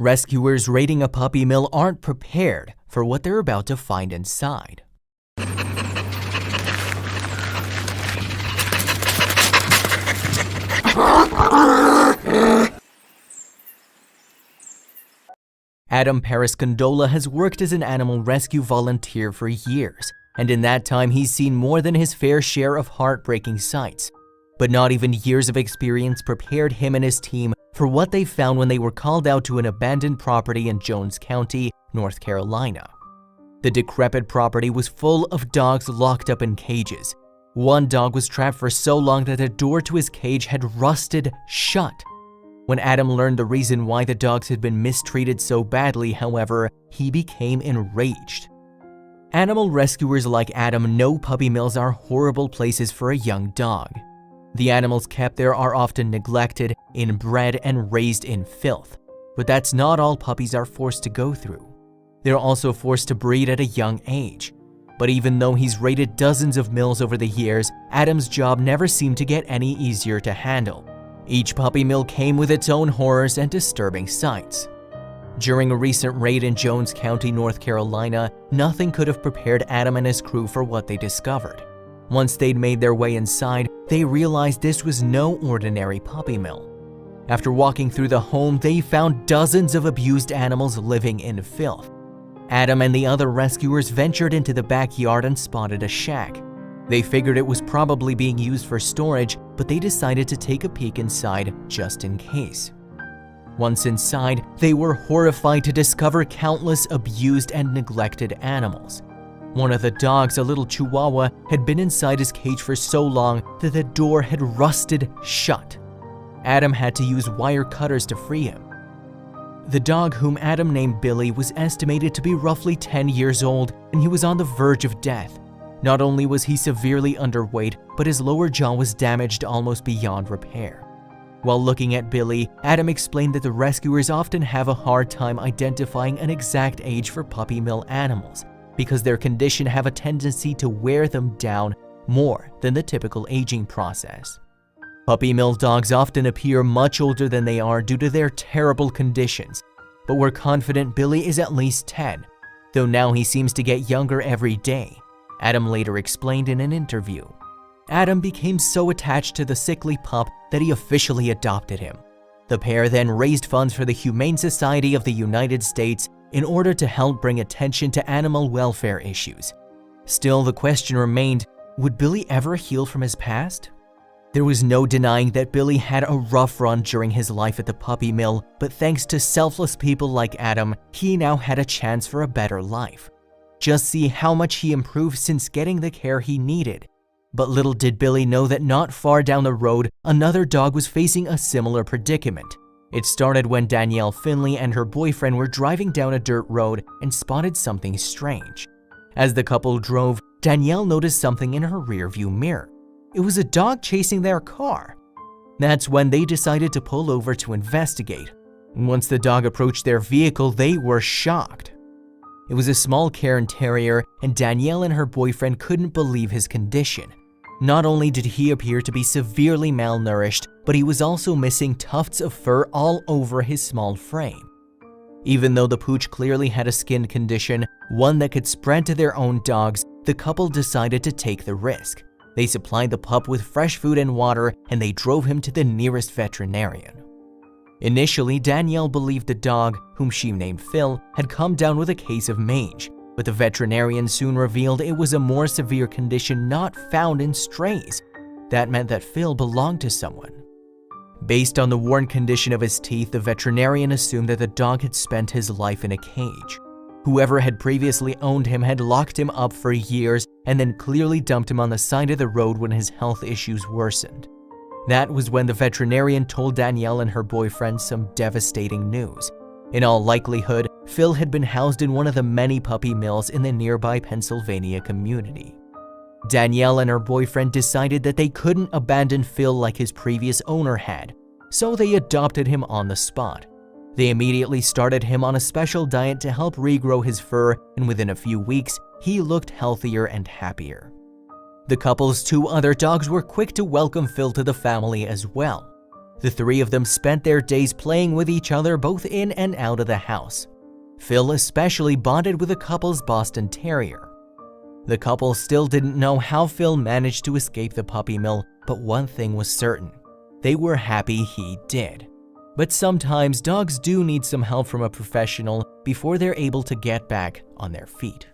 Rescuers raiding a puppy mill aren't prepared for what they're about to find inside. Adam Paris-Gondola has worked as an animal rescue volunteer for years, and in that time he's seen more than his fair share of heartbreaking sights. But not even years of experience prepared him and his team for what they found when they were called out to an abandoned property in Jones County, North Carolina. The decrepit property was full of dogs locked up in cages. One dog was trapped for so long that the door to his cage had rusted shut. When Adam learned the reason why the dogs had been mistreated so badly, however, he became enraged. Animal rescuers like Adam know puppy mills are horrible places for a young dog. The animals kept there are often neglected, inbred, and raised in filth. But that's not all puppies are forced to go through. They're also forced to breed at a young age. But even though he's raided dozens of mills over the years, Adam's job never seemed to get any easier to handle. Each puppy mill came with its own horrors and disturbing sights. During a recent raid in Jones County, North Carolina, nothing could have prepared Adam and his crew for what they discovered. Once they'd made their way inside, they realized this was no ordinary puppy mill. After walking through the home, they found dozens of abused animals living in filth. Adam and the other rescuers ventured into the backyard and spotted a shack. They figured it was probably being used for storage, but they decided to take a peek inside just in case. Once inside, they were horrified to discover countless abused and neglected animals. One of the dogs, a little chihuahua, had been inside his cage for so long that the door had rusted shut. Adam had to use wire cutters to free him. The dog, whom Adam named Billy, was estimated to be roughly 10 years old, and he was on the verge of death. Not only was he severely underweight, but his lower jaw was damaged almost beyond repair. While looking at Billy, Adam explained that the rescuers often have a hard time identifying an exact age for puppy mill animals, because their condition have a tendency to wear them down more than the typical aging process. Puppy mill dogs often appear much older than they are due to their terrible conditions, but we're confident Billy is at least 10, though now he seems to get younger every day, Adam later explained in an interview. Adam became so attached to the sickly pup that he officially adopted him. The pair then raised funds for the Humane Society of the United States in order to help bring attention to animal welfare issues. Still, the question remained, would Billy ever heal from his past? There was no denying that Billy had a rough run during his life at the puppy mill, but thanks to selfless people like Adam, he now had a chance for a better life. Just see how much he improved since getting the care he needed. But little did Billy know that not far down the road, another dog was facing a similar predicament. It started when Danielle Finley and her boyfriend were driving down a dirt road and spotted something strange. As the couple drove, Danielle noticed something in her rearview mirror. It was a dog chasing their car. That's when they decided to pull over to investigate. Once the dog approached their vehicle, they were shocked. It was a small Cairn Terrier, and Danielle and her boyfriend couldn't believe his condition. Not only did he appear to be severely malnourished, but he was also missing tufts of fur all over his small frame. Even though the pooch clearly had a skin condition, one that could spread to their own dogs, the couple decided to take the risk. They supplied the pup with fresh food and water, and they drove him to the nearest veterinarian. Initially, Danielle believed the dog, whom she named Phil, had come down with a case of mange, but the veterinarian soon revealed it was a more severe condition not found in strays. That meant that Phil belonged to someone. Based on the worn condition of his teeth, the veterinarian assumed that the dog had spent his life in a cage. Whoever had previously owned him had locked him up for years and then clearly dumped him on the side of the road when his health issues worsened. That was when the veterinarian told Danielle and her boyfriend some devastating news. In all likelihood, Phil had been housed in one of the many puppy mills in the nearby Pennsylvania community. Danielle and her boyfriend decided that they couldn't abandon Phil like his previous owner had, so they adopted him on the spot. They immediately started him on a special diet to help regrow his fur, and within a few weeks, he looked healthier and happier. The couple's two other dogs were quick to welcome Phil to the family as well. The three of them spent their days playing with each other both in and out of the house. Phil especially bonded with the couple's Boston Terrier. The couple still didn't know how Phil managed to escape the puppy mill, but one thing was certain: they were happy he did. But sometimes dogs do need some help from a professional before they're able to get back on their feet.